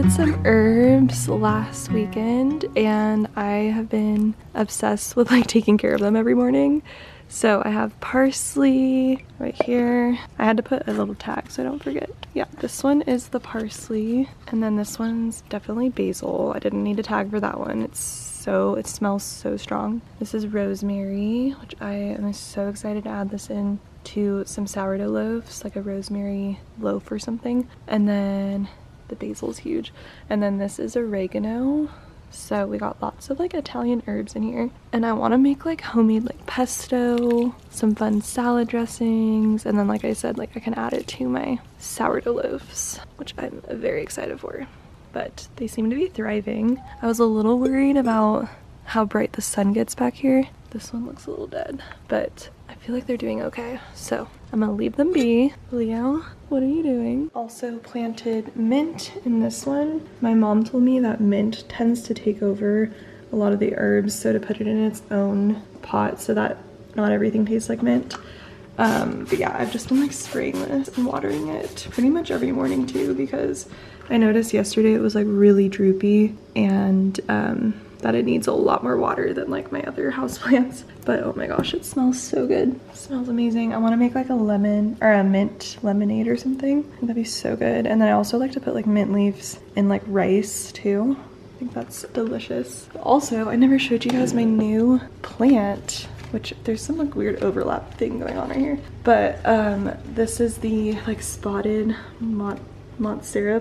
planted some herbs last weekend and I have been obsessed with like taking care of them every morning. So I have parsley right here. I had to put a little tag so I don't forget. Yeah, this one is the parsley, and then this one's definitely basil. I didn't need a tag for that one. It smells so strong. This is rosemary, which I am so excited to add this in to some sourdough loaves, like a rosemary loaf or something. And then the basil's huge. And then this is oregano. So we got lots of like Italian herbs in here, and I want to make like homemade like pesto, some fun salad dressings, and then like I said, like I can add it to my sourdough loaves, which I'm very excited for. But they seem to be thriving. I was a little worried about how bright the sun gets back here. This one looks a little dead, but I feel like they're doing okay. So I'm gonna leave them be. Leo, what are you doing? Also planted mint in this one. My mom told me that mint tends to take over a lot of the herbs, so to put it in its own pot so that not everything tastes like mint. But yeah, I've just been like spraying this and watering it pretty much every morning too, because I noticed yesterday it was like really droopy, and that it needs a lot more water than like my other houseplants. But oh my gosh, it smells so good. It smells amazing. I want to make like a lemon or a mint lemonade or something. I think that'd be so good. And then I also like to put like mint leaves in like rice too. I think that's delicious. Also, I never showed you guys my new plant, which there's some like weird overlap thing going on right here. But this is the like spotted Montstera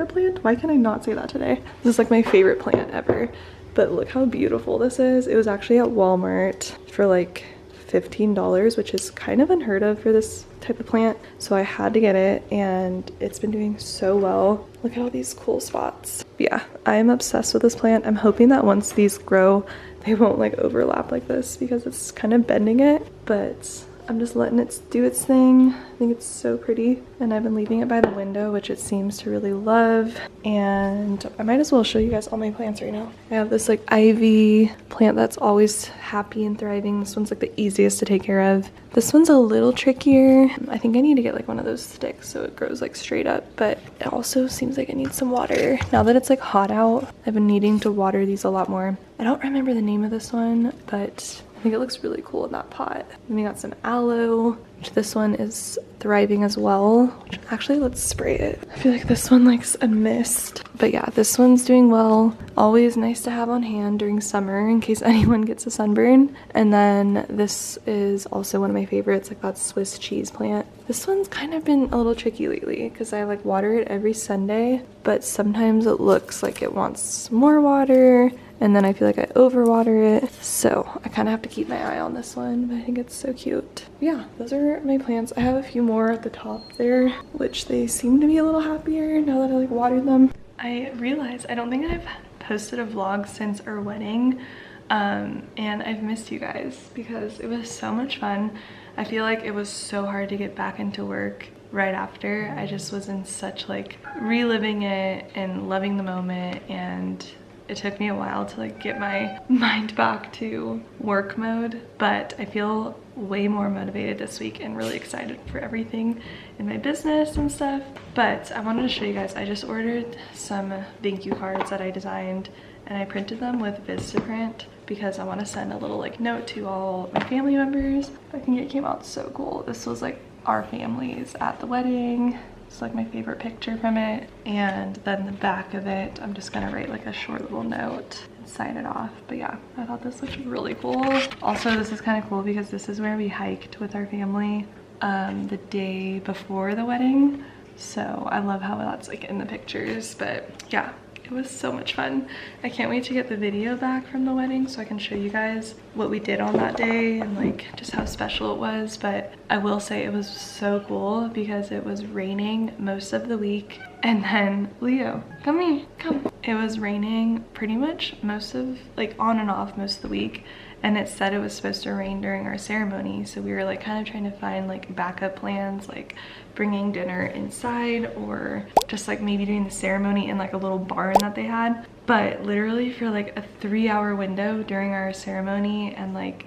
plant. Why can I not say that today? This is like my favorite plant ever. But look how beautiful this is. It was actually at Walmart for like $15, which is kind of unheard of for this type of plant. So I had to get it, and it's been doing so well. Look at all these cool spots. Yeah, I am obsessed with this plant. I'm hoping that once these grow, they won't like overlap like this because it's kind of bending it, but I'm just letting it do its thing. I think it's so pretty, and I've been leaving it by the window, which it seems to really love. And I might as well show you guys all my plants right now. I have this like ivy plant that's always happy and thriving. This one's like the easiest to take care of. This one's a little trickier. I think I need to get like one of those sticks so it grows like straight up, but it also seems like it needs some water. Now that it's like hot out, I've been needing to water these a lot more. I don't remember the name of this one, but I think it looks really cool in that pot. Then we got some aloe, which this one is thriving as well. Actually, let's spray it. I feel like this one likes a mist. But yeah, this one's doing well. Always nice to have on hand during summer in case anyone gets a sunburn. And then this is also one of my favorites, like that Swiss cheese plant. This one's kind of been a little tricky lately because I like water it every Sunday, but sometimes it looks like it wants more water, and then I feel like I overwater it. So I kind of have to keep my eye on this one, but I think it's so cute. Yeah, those are my plants. I have a few more at the top there, which they seem to be a little happier now that I like watered them. I realized I don't think I've posted a vlog since our wedding, and I've missed you guys because it was so much fun. I feel like it was so hard to get back into work right after. I just was in such like reliving it and loving the moment, and it took me a while to like get my mind back to work mode, but I feel way more motivated this week and really excited for everything in my business and stuff. But I wanted to show you guys, I just ordered some thank you cards that I designed, and I printed them with Vistaprint because I want to send a little like note to all my family members. I think it came out so cool. This was like our families at the wedding. It's like my favorite picture from it. And then the back of it, I'm just gonna write like a short little note and sign it off. But yeah, I thought this looked really cool. Also, this is kind of cool because this is where we hiked with our family the day before the wedding. So I love how that's like in the pictures. But yeah, it was so much fun. I can't wait to get the video back from the wedding so I can show you guys what we did on that day and like just how special it was. But I will say it was so cool because it was raining most of the week, and then Leo, come here, come. It was raining pretty much most of like on and off most of the week, and it said it was supposed to rain during our ceremony, so we were like kind of trying to find like backup plans, like bringing dinner inside or just like maybe doing the ceremony in like a little barn that they had. But literally for like a 3-hour window during our ceremony and like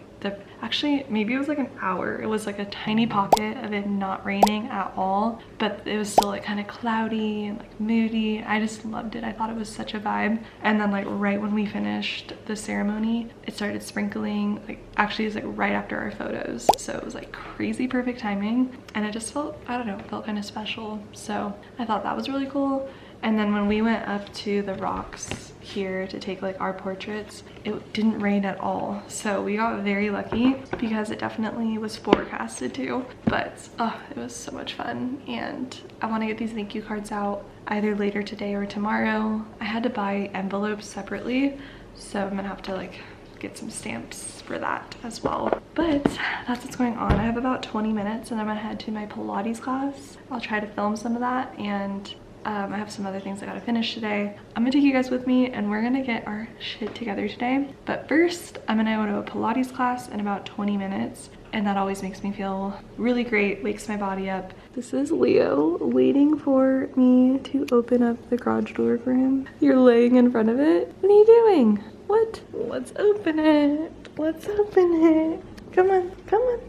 Actually, maybe it was like an hour. It was like a tiny pocket of it not raining at all, but it was still like kind of cloudy and like moody. I just loved it. I thought it was such a vibe. And then like right when we finished the ceremony, it started sprinkling. Like actually it was like right after our photos. So it was like crazy perfect timing. And it just felt, I don't know, it felt kind of special. So I thought that was really cool. And then when we went up to the rocks here to take like our portraits, it didn't rain at all. So we got very lucky because it definitely was forecasted to. But it was so much fun. And I want to get these thank you cards out either later today or tomorrow. I had to buy envelopes separately, so I'm gonna have to like get some stamps for that as well. But that's what's going on. I have about 20 minutes and I'm gonna head to my Pilates class. I'll try to film some of that, and I have some other things I gotta finish today. I'm gonna take you guys with me and we're gonna get our shit together today. But first, I'm gonna go to a Pilates class in about 20 minutes. And that always makes me feel really great, wakes my body up. This is Leo waiting for me to open up the garage door for him. You're laying in front of it? What are you doing? What? Let's open it. Let's open it. Come on, come on.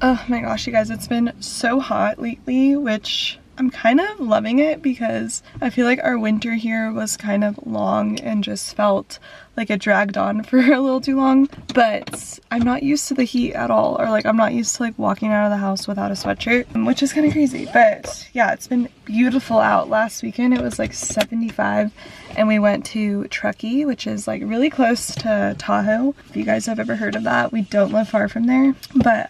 Oh my gosh, you guys, it's been so hot lately, which I'm kind of loving it because I feel like our winter here was kind of long and just felt like it dragged on for a little too long. But I'm not used to the heat at all, or like I'm not used to like walking out of the house without a sweatshirt, which is kind of crazy. But yeah, it's been beautiful out. Last weekend it was like 75 and we went to Truckee, which is like really close to Tahoe. If you guys have ever heard of that, we don't live far from there. But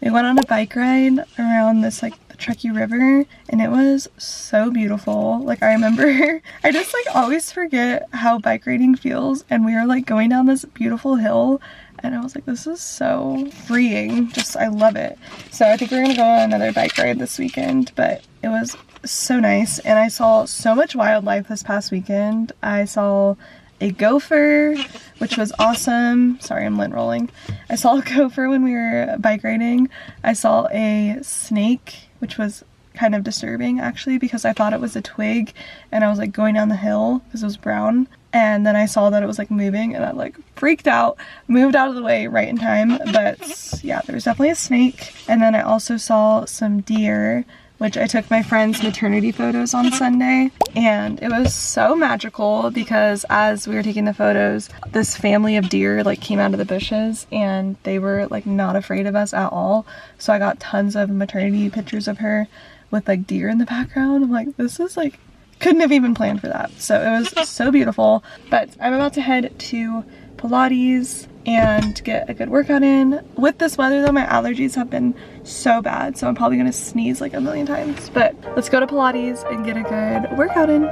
we went on a bike ride around this like Truckee River and it was so beautiful. Like I remember I just like always forget how bike riding feels, and we were like going down this beautiful hill and I was like, this is so freeing. Just I love it. So I think we're gonna go on another bike ride this weekend, but it was so nice. And I saw so much wildlife this past weekend. I saw a gopher, which was awesome. Sorry, I'm lint rolling. I saw a gopher when we were bike riding. I saw a snake, which was kind of disturbing actually because I thought it was a twig and I was like going down the hill because it was brown, and then I saw that it was like moving and I like freaked out, moved out of the way right in time. But yeah, there was definitely a snake. And then I also saw some deer, which I took my friend's maternity photos on Sunday, and it was so magical because as we were taking the photos, this family of deer like came out of the bushes and they were like not afraid of us at all. So I got tons of maternity pictures of her with like deer in the background. I'm like, this is like, couldn't have even planned for that. So it was so beautiful. But I'm about to head to Pilates and get a good workout in. With this weather though, my allergies have been so bad, so I'm probably gonna sneeze like a million times. But let's go to Pilates and get a good workout in.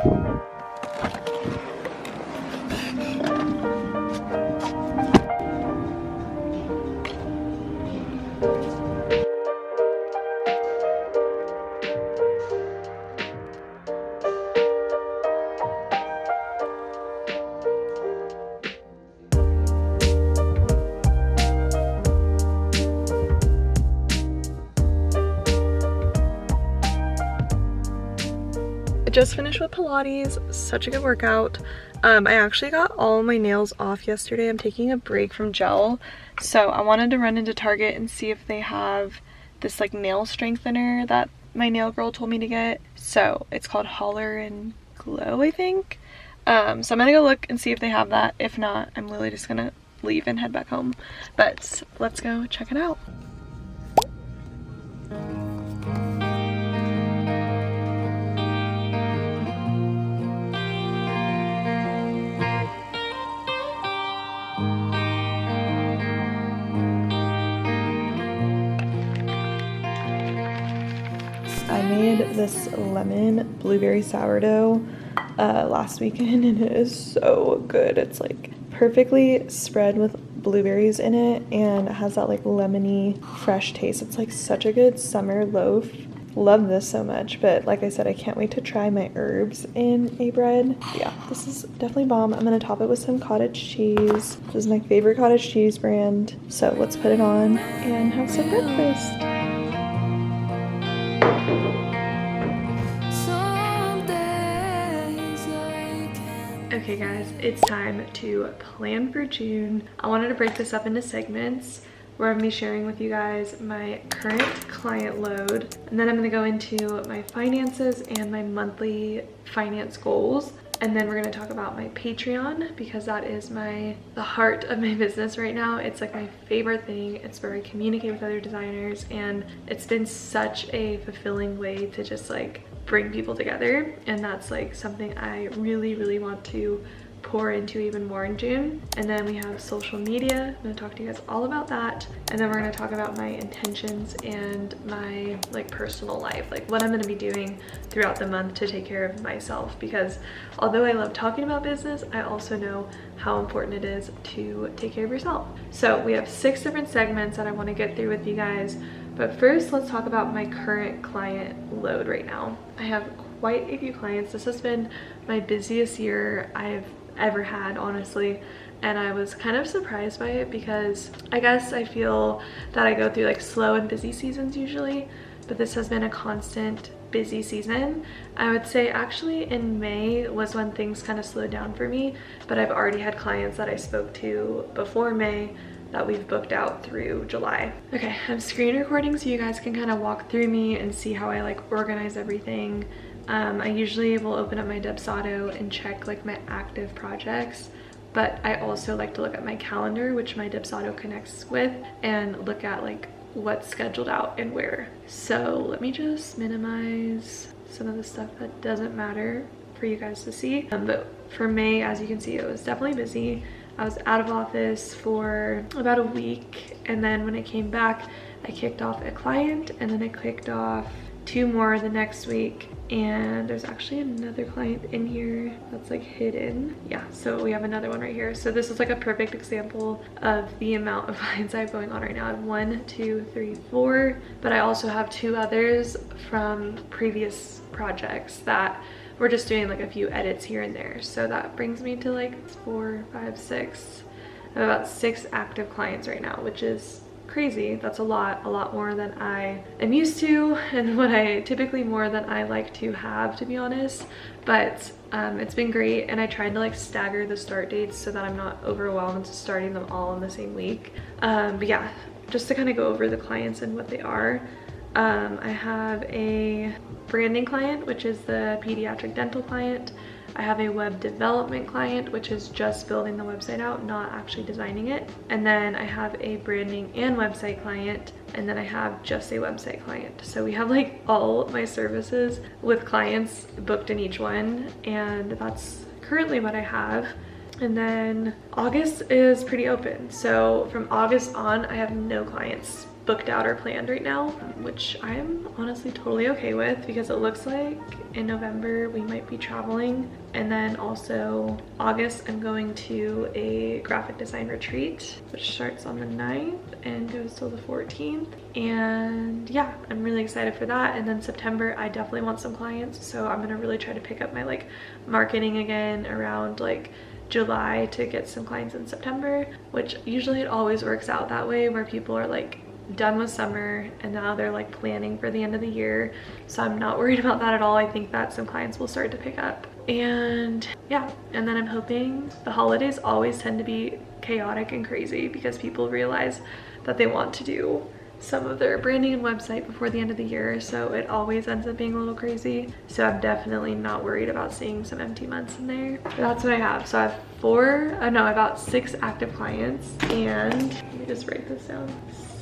Just finished with Pilates, such a good workout. I actually got all my nails off yesterday. I'm taking a break from gel, so I wanted to run into Target and see if they have this like nail strengthener that my nail girl told me to get. So it's called Holler and Glow, I think. So I'm gonna go look and see if they have that. If not, I'm literally just gonna leave and head back home. But let's go check it out. I made this lemon blueberry sourdough last weekend and it is so good. It's like perfectly spread with blueberries in it and it has that like lemony fresh taste. It's like such a good summer loaf. Love this so much, but like I said, I can't wait to try my herbs in a bread. Yeah, this is definitely bomb. I'm gonna top it with some cottage cheese. This is my favorite cottage cheese brand. So let's put it on and have some breakfast. Okay guys, it's time to plan for June. I wanted to break this up into segments where I'm gonna be sharing with you guys my current client load, and then I'm gonna go into my finances and my monthly finance goals. And then we're gonna talk about my Patreon, because that is the heart of my business right now. It's like my favorite thing. It's where I communicate with other designers, and it's been such a fulfilling way to just like bring people together. And that's like something I really want to pour into even more in June. And then we have social media. I'm gonna talk to you guys all about that. And then we're gonna talk about my intentions and my like personal life, like what I'm gonna be doing throughout the month to take care of myself. Because although I love talking about business, I also know how important it is to take care of yourself. So we have 6 different segments that I wanna get through with you guys. But first, let's talk about my current client load right now. I have quite a few clients. This has been my busiest year I've ever had, honestly, and I was kind of surprised by it, because I guess I feel that I go through like slow and busy seasons usually, but this has been a constant busy season. I would say actually in May was when things kind of slowed down for me, but I've already had clients that I spoke to before May that we've booked out through July. Okay, I'm screen recording so you guys can kind of walk through me and see how I like organize everything. I usually will open up my Dubsado and check like my active projects, but I also like to look at my calendar, which my Dubsado connects with, and look at like what's scheduled out and where. So let me just minimize some of the stuff that doesn't matter for you guys to see. But for May, as you can see, it was definitely busy. I was out of office for about a week, and then when I came back, I kicked off a client, and then I kicked off 2 more the next week. And there's actually another client in here that's like hidden. Yeah, so we have another one right here. So this is like a perfect example of the amount of clients I have going on right now. I have 1, 2, 3, 4, but I also have 2 others from previous projects that we're just doing like a few edits here and there. So that brings me to like 4, 5, 6. I have about 6 active clients right now, which is crazy. That's a lot more than I am used to, and what I typically more than I like to have, to be honest. But it's been great, and I tried to like stagger the start dates so that I'm not overwhelmed starting them all in the same week. But yeah, just to kind of go over the clients and what they are. I have a branding client, which is the pediatric dental client. I have a web development client, which is just building the website out, not actually designing it. And then I have a branding and website client, and then I have just a website client. So we have like all my services with clients booked in each one, and that's currently what I have. And then August is pretty open. So from August on, I have no clients booked out or planned right now, which I'm honestly totally okay with, because it looks like in November we might be traveling. And then also August, I'm going to a graphic design retreat, which starts on the 9th and goes till the 14th. And yeah, I'm really excited for that. And then September, I definitely want some clients, so I'm gonna really try to pick up my like marketing again around like July to get some clients in September, which usually it always works out that way, where people are like done with summer and now they're like planning for the end of the year. So I'm not worried about that at all. I think that some clients will start to pick up. And yeah, and then I'm hoping, the holidays always tend to be chaotic and crazy because people realize that they want to do some of their branding and website before the end of the year, so it always ends up being a little crazy. So I'm definitely not worried about seeing some empty months in there. But that's what I have. So I have about 6 active clients, and let me just write this down.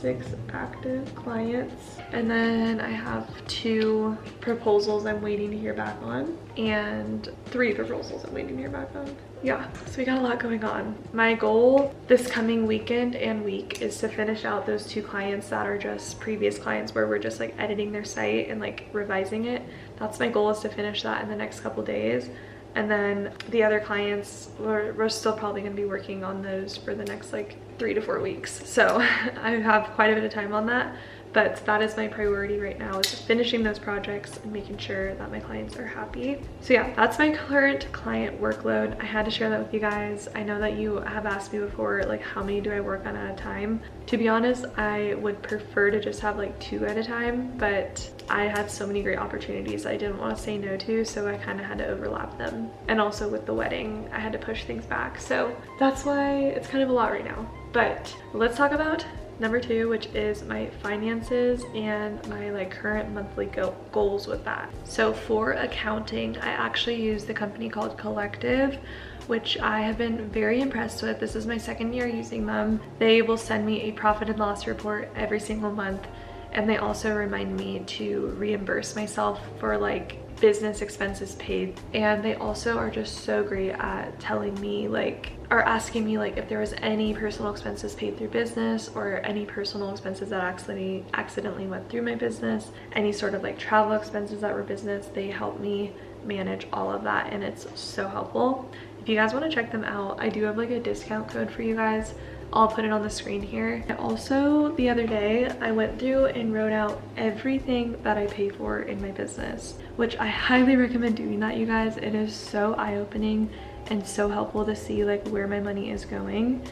6 active clients, and then I have 2 proposals I'm waiting to hear back on, and 3 proposals I'm waiting to hear back on. Yeah, so we got a lot going on. My goal this coming weekend and week is to finish out those 2 clients that are just previous clients, where we're just like editing their site and like revising it. That's my goal, is to finish that in the next couple days. And then the other clients, we're still probably gonna be working on those for the next like 3 to 4 weeks. So I have quite a bit of time on that, but that is my priority right now, is finishing those projects and making sure that my clients are happy. So yeah, that's my current client workload. I had to share that with you guys. I know that you have asked me before, like, how many do I work on at a time? To be honest, I would prefer to just have like 2 at a time, but I had so many great opportunities I didn't want to say no to, so I kind of had to overlap them. And also with the wedding, I had to push things back. So that's why it's kind of a lot right now. But let's talk about number 2, which is my finances and my like current monthly goals with that. So for accounting, I actually use the company called Collective, which I have been very impressed with. This is my 2nd year using them. They will send me a profit and loss report every single month, and they also remind me to reimburse myself for like business expenses paid. And they also are just so great at telling me like, or asking me like, if there was any personal expenses paid through business or any personal expenses that accidentally went through my business, any sort of like travel expenses that were business. They help me manage all of that, and it's so helpful. If you guys want to check them out, I do have like a discount code for you guys. I'll put it on the screen here. Also, the other day, I went through and wrote out everything that I pay for in my business, which I highly recommend doing that, you guys. It is so eye-opening and so helpful to see like where my money is going.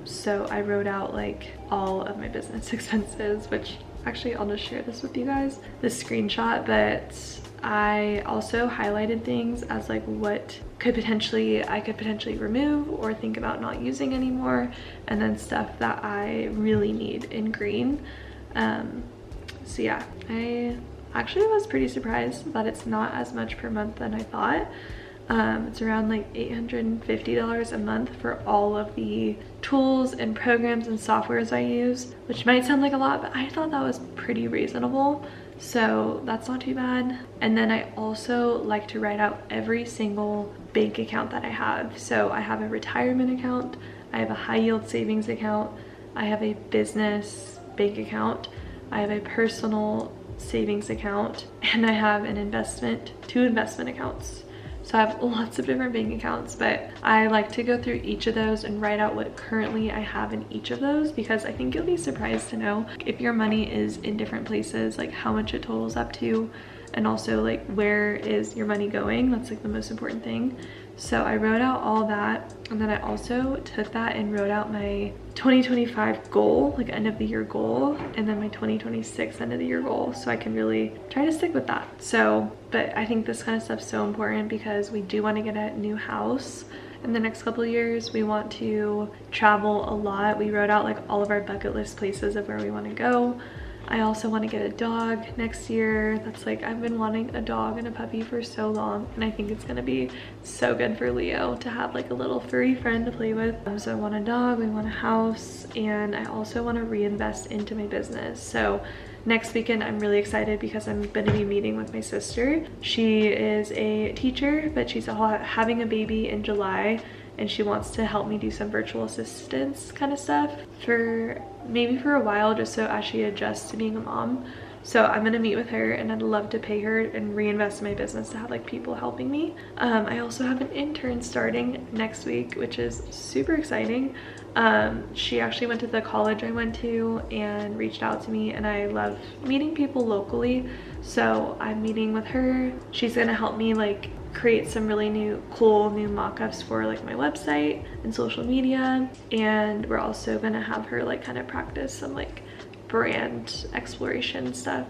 So I wrote out like all of my business expenses, which actually I'll just share this with you guys, this screenshot. But I also highlighted things as like what I could potentially remove or think about not using anymore, and then stuff that I really need in green. So yeah, I actually was pretty surprised that it's not as much per month than I thought. It's around like $850 a month for all of the tools and programs and softwares I use, which might sound like a lot, but I thought that was pretty reasonable. So that's not too bad. And then I also like to write out every single bank account that I have. So I have a retirement account, I have a high yield savings account, I have a business bank account, I have a personal savings account, and I have an 2 investment accounts. So I have lots of different bank accounts, but I like to go through each of those and write out what currently I have in each of those, because I think you'll be surprised to know if your money is in different places, like how much it totals up to, and also like where is your money going. That's like the most important thing. So I wrote out all that, and then I also took that and wrote out my 2025 goal, like end of the year goal, and then my 2026 end of the year goal, so I can really try to stick with that. So, but I think this kind of stuff's so important because we do want to get a new house in the next couple of years. We want to travel a lot. We wrote out like all of our bucket list places of where we want to go. I also want to get a dog next year. That's like, I've been wanting a dog and a puppy for so long, and I think it's gonna be so good for Leo to have like a little furry friend to play with. So I want a dog, we want a house, and I also want to reinvest into my business. So next weekend I'm really excited because I'm going to be meeting with my sister. She is a teacher, but she's having a baby in July, and she wants to help me do some virtual assistance kind of stuff for maybe for a while, just so as she adjusts to being a mom. So I'm gonna meet with her, and I'd love to pay her and reinvest in my business to have like people helping me. I also have an intern starting next week, which is super exciting. She actually went to the college I went to and reached out to me, and I love meeting people locally. So I'm meeting with her. She's gonna help me like create some really cool new mock-ups for like my website and social media, and we're also gonna have her like kind of practice some like brand exploration stuff.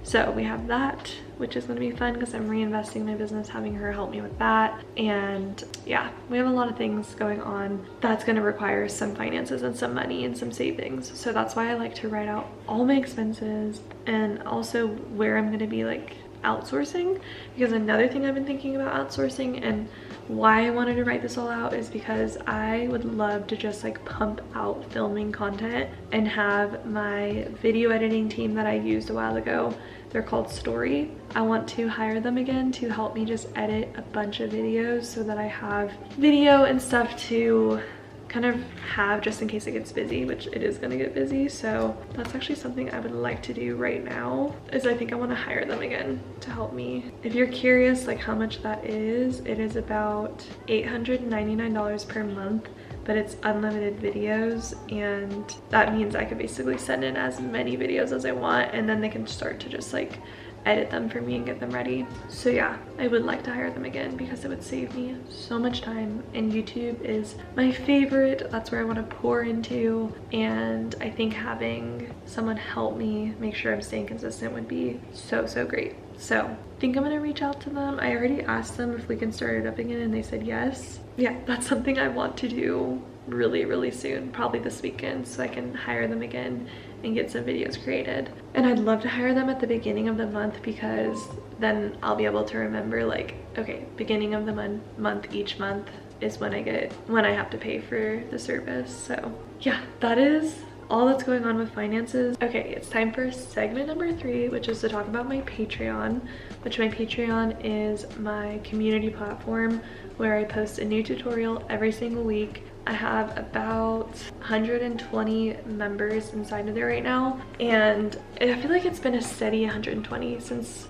So we have that, which is going to be fun because I'm reinvesting in my business, having her help me with that. And yeah, we have a lot of things going on that's going to require some finances and some money and some savings. So that's why I like to write out all my expenses and also where I'm going to be like outsourcing. Because another thing I've been thinking about outsourcing, and why I wanted to write this all out, is because I would love to just like pump out filming content and have my video editing team that I used a while ago. They're called Story. I want to hire them again to help me just edit a bunch of videos so that I have video and stuff to kind of have just in case it gets busy, which it is gonna get busy. So that's actually something I would like to do right now, is I think I want to hire them again to help me. If you're curious like how much that is, it is about $899 per month but it's unlimited videos, and that means I can basically send in as many videos as I want, and then they can start to just like edit them for me and get them ready. So yeah, I would like to hire them again because it would save me so much time, and YouTube is my favorite. That's where I want to pour into, and I think having someone help me make sure I'm staying consistent would be so great. So I think I'm gonna reach out to them. I already asked them if we can start it up again and they said yes. Yeah, that's something I want to do really soon, probably this weekend, so I can hire them again and get some videos created. And I'd love to hire them at the beginning of the month, because then I'll be able to remember like, okay, beginning of the month each month is when I have to pay for the service. So yeah, that is all that's going on with finances. Okay, it's time for segment number 3, which is to talk about my Patreon, which my Patreon is my community platform where I post a new tutorial every single week. I have about 120 members inside of there right now, and I feel like it's been a steady 120 since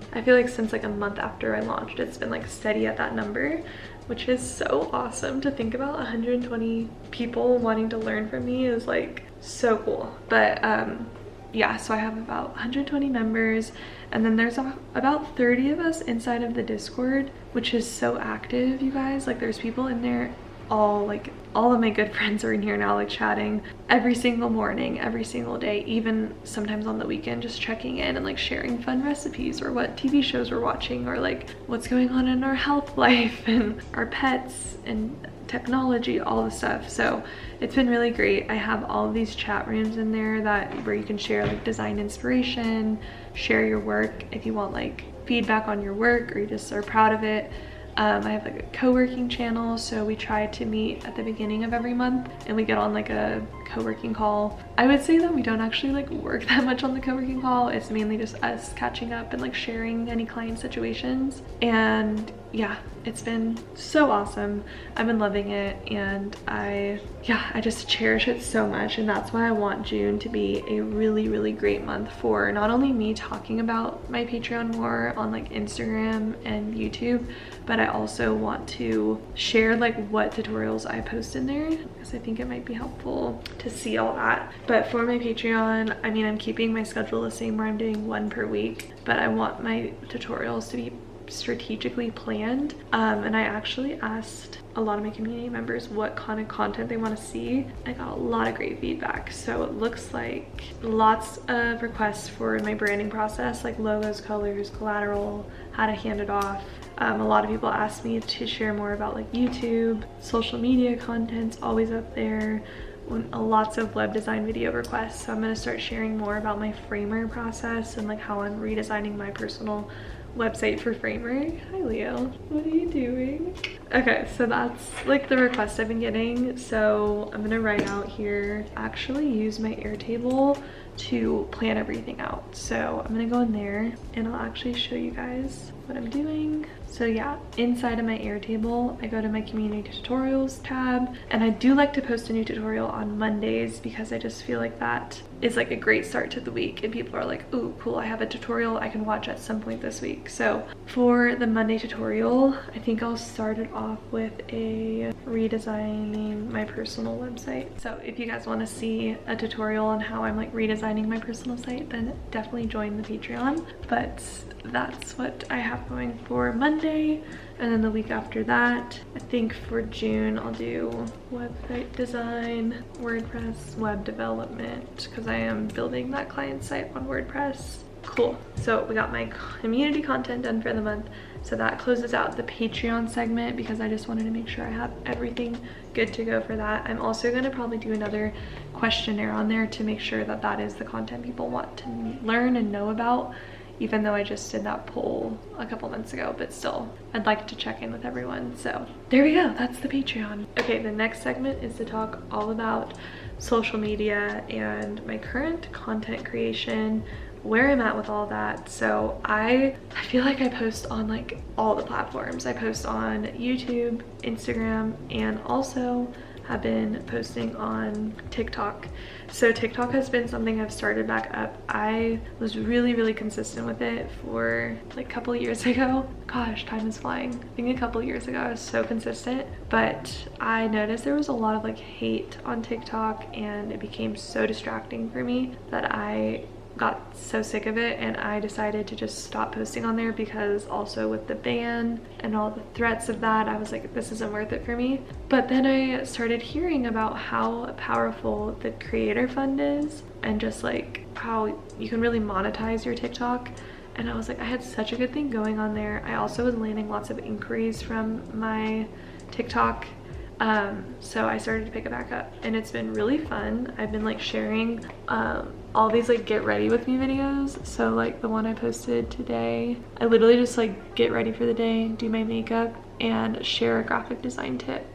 like a month after I launched. It's been like steady at that number, which is so awesome to think about. 120 people wanting to learn from me is like so cool. But yeah, so I have about 120 members, and then there's about 30 of us inside of the Discord, which is so active, you guys. Like there's people in there, all of my good friends are in here now, like chatting every single morning, every single day, even sometimes on the weekend, just checking in and like sharing fun recipes or what TV shows we're watching, or like what's going on in our health life and our pets and technology, all the stuff. So it's been really great. I have all of these chat rooms in there where you can share like design inspiration, share your work if you want like feedback on your work or you just are proud of it. I have like a co-working channel, so we try to meet at the beginning of every month and we get on like a co-working call. I would say that we don't actually like work that much on the co-working call. It's mainly just us catching up and like sharing any client situations. And yeah, it's been so awesome. I've been loving it, and I just cherish it so much. And that's why I want June to be a really great month for not only me talking about my Patreon more on like Instagram and YouTube, but I also want to share like what tutorials I post in there, because I think it might be helpful to see all that. But for my Patreon, I mean, I'm keeping my schedule the same where I'm doing 1 per week, but I want my tutorials to be strategically planned. And I actually asked a lot of my community members what kind of content they want to see. I got a lot of great feedback, so it looks like lots of requests for my branding process, like logos, colors, collateral, how to hand it off. A lot of people asked me to share more about like YouTube, social media content's always up there, lots of web design video requests. So I'm going to start sharing more about my Framer process and like how I'm redesigning my personal website for Framer. Hi Leo, what are you doing? Okay, so that's like the request I've been getting. So I'm gonna write out here, actually use my Airtable to plan everything out. So I'm gonna go in there and I'll actually show you guys what I'm doing. So yeah, inside of my Airtable, I go to my community tutorials tab, and I do like to post a new tutorial on Mondays because I just feel like that is like a great start to the week, and people are like, ooh, cool, I have a tutorial I can watch at some point this week. So for the Monday tutorial, I think I'll start it off with a redesigning my personal website. So if you guys want to see a tutorial on how I'm like redesigning my personal site, then definitely join the Patreon. But that's what I have going for Monday. And then the week after that, I think for June, I'll do website design, WordPress, web development, because I am building that client site on WordPress. Cool. So we got my community content done for the month. So that closes out the Patreon segment, because I just wanted to make sure I have everything good to go for that. I'm also going to probably do another questionnaire on there to make sure that that is the content people want to learn and know about, even though I just did that poll a couple months ago, but still, I'd like to check in with everyone. So there we go, that's the Patreon. Okay, the next segment is to talk all about social media and my current content creation, where I'm at with all that. So I feel like I post on like all the platforms. I post on YouTube, Instagram, and also have been posting on TikTok. So TikTok has been something I've started back up. I was really consistent with it for like a couple years ago. Gosh, time is flying. I think a couple years ago I was so consistent, but I noticed there was a lot of like hate on TikTok and it became so distracting for me that I got so sick of it, and I decided to just stop posting on there, because also with the ban and all the threats of that, I was like, this isn't worth it for me. But then I started hearing about how powerful the creator fund is, and just like how you can really monetize your TikTok. And I was like, I had such a good thing going on there. I also was landing lots of inquiries from my TikTok. So I started to pick it back up, and it's been really fun. I've been like sharing all these like get ready with me videos. So like the one I posted today, I literally just like get ready for the day, do my makeup, and share a graphic design tip,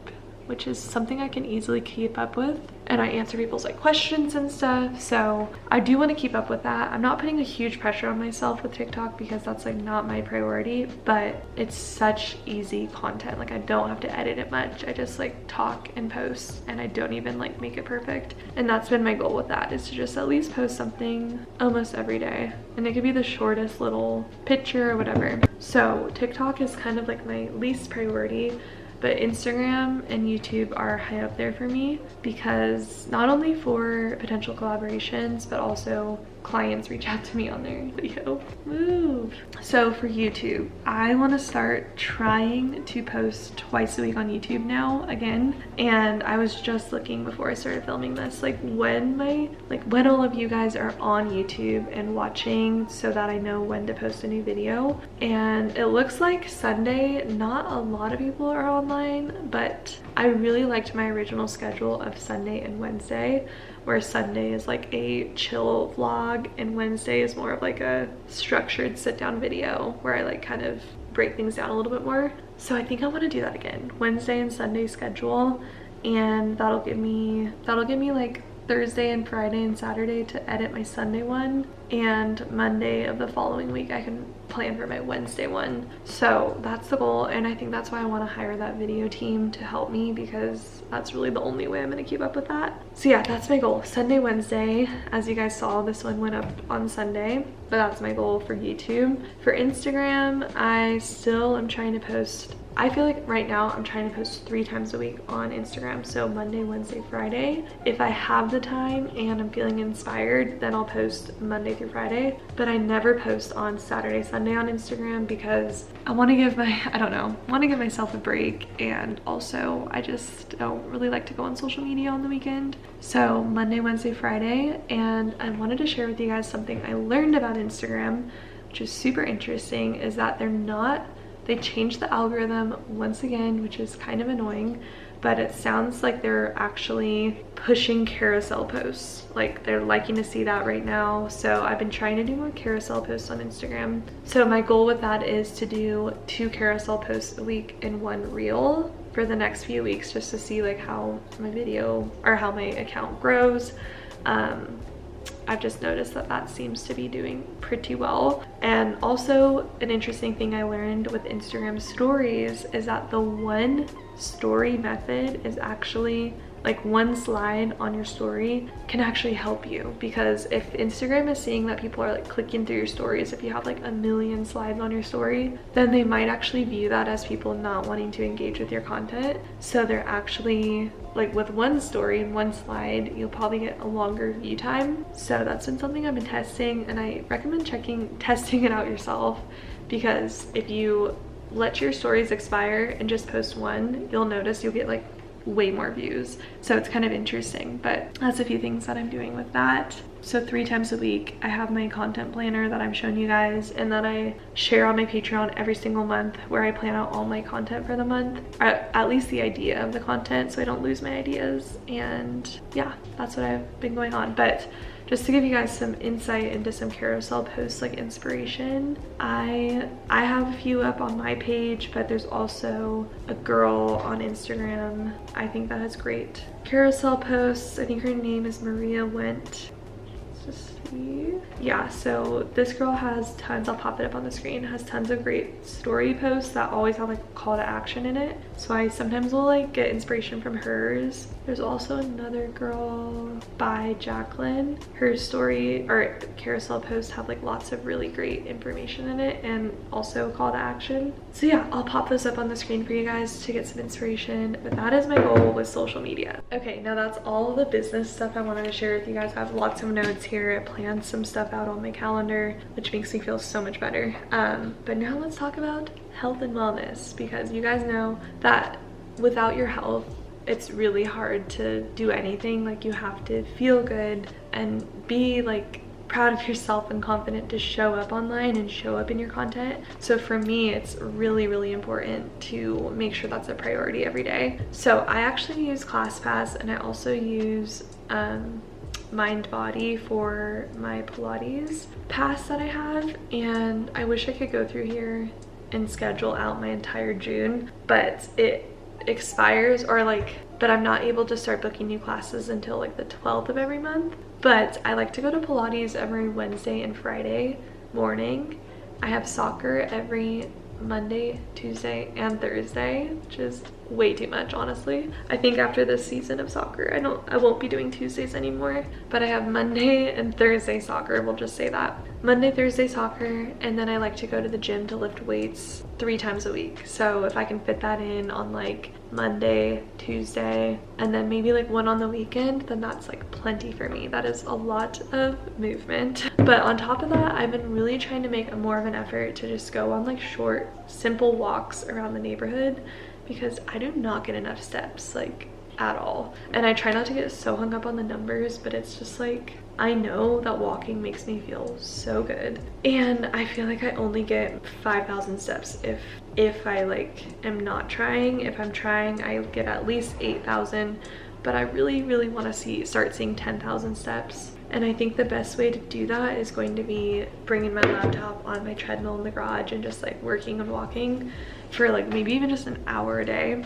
which is something I can easily keep up with. And I answer people's like questions and stuff. So I do want to keep up with that. I'm not putting a huge pressure on myself with TikTok, because that's like not my priority, but it's such easy content. Like I don't have to edit it much. I just like talk and post, and I don't even like make it perfect. And that's been my goal with that, is to just at least post something almost every day. And it could be the shortest little picture or whatever. So TikTok is kind of like my least priority. But Instagram and YouTube are high up there for me, because not only for potential collaborations, but also clients reach out to me on their video. Move. So for YouTube, I want to start trying to post twice a week on YouTube now again. And I was just looking before I started filming this, like when all of you guys are on YouTube and watching, so that I know when to post a new video. And it looks like Sunday, not a lot of people are online, but I really liked my original schedule of Sunday and Wednesday, where Sunday is like a chill vlog and Wednesday is more of like a structured sit down video where I like kind of break things down a little bit more. So I think I want to do that again, Wednesday and Sunday schedule, and that'll give me like Thursday and Friday and Saturday to edit my Sunday one, and Monday of the following week I can plan for my Wednesday one. So that's the goal, and I think that's why I want to hire that video team to help me, because that's really the only way I'm going to keep up with that. So yeah, that's my goal. Sunday, Wednesday. As you guys saw, this one went up on Sunday, but that's my goal for YouTube. For Instagram, I still am trying to post, I feel like right now I'm trying to post 3 times a week on Instagram. So Monday, Wednesday, Friday. If I have the time and I'm feeling inspired, then I'll post Monday through Friday. But I never post on Saturday, Sunday on Instagram, because I want to give myself a break. And also I just don't really like to go on social media on the weekend. So Monday, Wednesday, Friday. And I wanted to share with you guys something I learned about Instagram, which is super interesting, is that they changed the algorithm once again, which is kind of annoying, but it sounds like they're actually pushing carousel posts. Like they're liking to see that right now. So I've been trying to do more carousel posts on Instagram. So my goal with that is to do 2 carousel posts a week and 1 reel for the next few weeks, just to see like how my video or how my account grows. I've just noticed that that seems to be doing pretty well. And also an interesting thing I learned with Instagram stories is that the 1 story method is actually like 1 slide on your story can actually help you, because if Instagram is seeing that people are like clicking through your stories, if you have like 1,000,000 slides on your story, then they might actually view that as people not wanting to engage with your content. So they're actually like, with 1 story and 1 slide, you'll probably get a longer view time. So that's been something I've been testing, and I recommend testing it out yourself, because if you let your stories expire and just post 1, you'll notice you'll get like way more views. So it's kind of interesting, but that's a few things that I'm doing with that. So 3 times a week, I have my content planner that I'm showing you guys, and that I share on my Patreon every single month, where I plan out all my content for the month, or at least the idea of the content, so I don't lose my ideas. And yeah, that's what I've been going on. But just to give you guys some insight into some carousel posts, like inspiration, I have a few up on my page, but there's also a girl on Instagram, I think, that has great carousel posts. I think her name is Maria Went. Let's just see. Yeah, so this girl has tons, I'll pop it up on the screen, has tons of great story posts that always have like a call to action in it. So I sometimes will like get inspiration from hers. There's also another girl by Jacqueline. Her story or carousel posts have like lots of really great information in it and also a call to action. So yeah, I'll pop this up on the screen for you guys to get some inspiration, but that is my goal with social media. Okay, now that's all the business stuff I wanted to share with you guys. I have lots of notes here. I planned some stuff out on my calendar, which makes me feel so much better. But now let's talk about health and wellness, because you guys know that without your health, it's really hard to do anything. Like, you have to feel good and be like proud of yourself and confident to show up online and show up in your content. So for me, it's really important to make sure that's a priority every day. So I actually use ClassPass, and I also use MindBody for my Pilates pass that I have, and I wish I could go through here and schedule out my entire June, but it expires, or like, but I'm not able to start booking new classes until like the 12th of every month. But I like to go to Pilates every Wednesday and Friday morning. I have soccer every Monday, Tuesday, and Thursday, which is way too much, honestly. I think after this season of soccer, I won't be doing Tuesdays anymore, but I have Monday and Thursday soccer, we'll just say that. Monday, Thursday soccer, and then I like to go to the gym to lift weights 3 times a week. So if I can fit that in on like Monday, Tuesday, and then maybe like one on the weekend, then that's like plenty for me. That is a lot of movement. But on top of that, I've been really trying to make more of an effort to just go on like short, simple walks around the neighborhood, because I do not get enough steps, like at all. And I try not to get so hung up on the numbers, but it's just like, I know that walking makes me feel so good, and I feel like I only get 5,000 steps if I like am not trying. If I'm trying, I get at least 8,000, but I really want to start seeing 10,000 steps. And I think the best way to do that is going to be bringing my laptop on my treadmill in the garage and just like working and walking for like maybe even just an hour a day,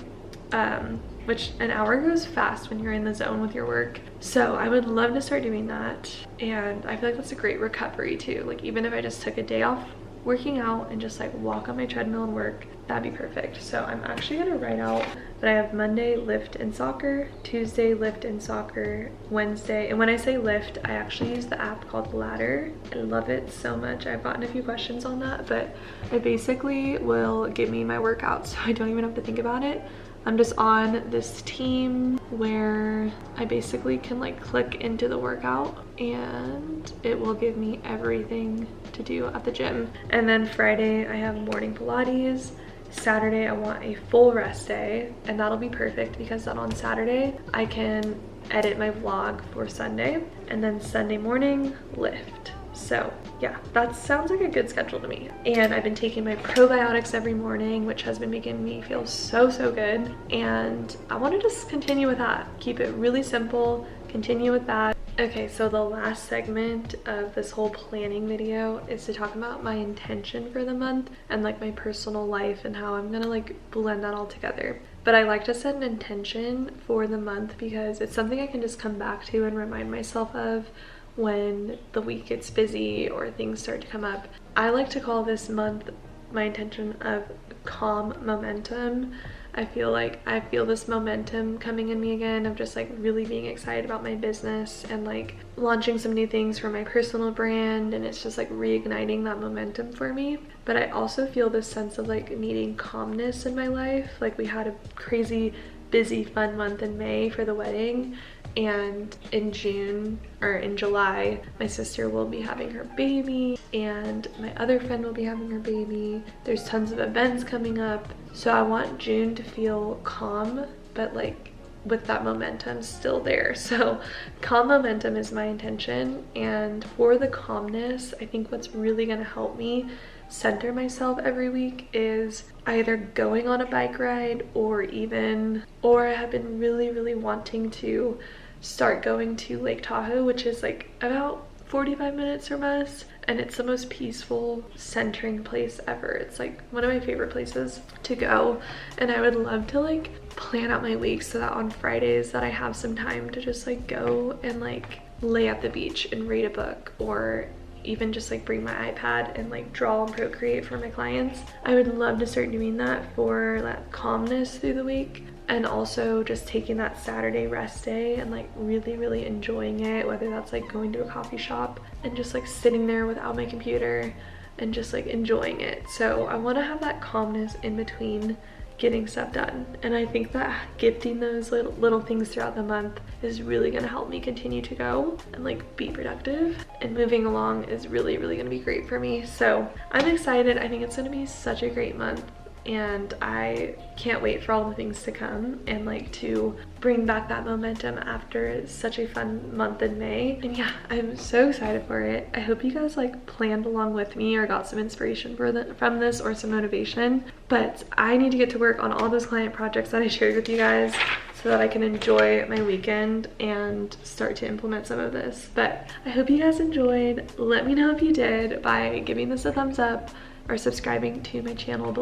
which an hour goes fast when you're in the zone with your work. So I would love to start doing that, and I feel like that's a great recovery too. Like, even if I just took a day off working out and just like walk on my treadmill and work, that'd be perfect. So I'm actually gonna write out that I have Monday lift and soccer, Tuesday lift and soccer, Wednesday, and when I say lift, I actually use the app called Ladder. I love it so much. I've gotten a few questions on that, but it basically will give me my workout, so I don't even have to think about it. I'm just on this team where I basically can like click into the workout and it will give me everything to do at the gym. And then Friday I have morning Pilates. Saturday I want a full rest day, and that'll be perfect because then on Saturday I can edit my vlog for Sunday, and then Sunday morning lift. So yeah, that sounds like a good schedule to me. And I've been taking my probiotics every morning, which has been making me feel so good, and I want to just continue with that. Keep it really simple, continue with that. Okay, so the last segment of this whole planning video is to talk about my intention for the month and like my personal life and how I'm gonna like blend that all together. But I like to set an intention for the month because it's something I can just come back to and remind myself of when the week gets busy or things start to come up. I like to call this month my intention of calm momentum. I feel this momentum coming in me again of just like really being excited about my business and like launching some new things for my personal brand, and it's just like reigniting that momentum for me. But I also feel this sense of like needing calmness in my life. Like, we had a crazy busy fun month in May for the wedding, and in July my sister will be having her baby and my other friend will be having her baby. There's tons of events coming up, so I want June to feel calm but like with that momentum still there. So calm momentum is my intention, and for the calmness, I think what's really going to help me center myself every week is either going on a bike ride or I have been really wanting to start going to Lake Tahoe, which is like about 45 minutes from us, and it's the most peaceful, centering place ever. It's like one of my favorite places to go, and I would love to like plan out my week so that on Fridays that I have some time to just like go and like lay at the beach and read a book, or even just like bring my iPad and like draw and procreate for my clients. I would love to start doing that for that calmness through the week, and also just taking that Saturday rest day and like really enjoying it, whether that's like going to a coffee shop and just like sitting there without my computer and just like enjoying it. So I want to have that calmness in between getting stuff done, and I think that gifting those little things throughout the month is really going to help me continue to go and like be productive, and moving along is really going to be great for me. So I'm excited. I think it's going to be such a great month, and I can't wait for all the things to come and like to bring back that momentum after such a fun month in May. And yeah, I'm so excited for it. I hope you guys like planned along with me or got some inspiration from this, or some motivation. But I need to get to work on all those client projects that I shared with you guys so that I can enjoy my weekend and start to implement some of this. But I hope you guys enjoyed. Let me know if you did by giving this a thumbs up, or subscribing to my channel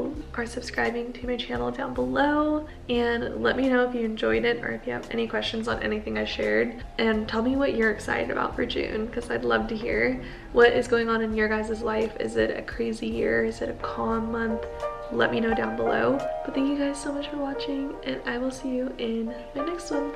down below, and let me know if you enjoyed it or if you have any questions on anything I shared, and tell me what you're excited about for June, because I'd love to hear what is going on in your guys' life. Is it a crazy year? Is it a calm month? Let me know down below. But thank you guys so much for watching, and I will see you in my next one.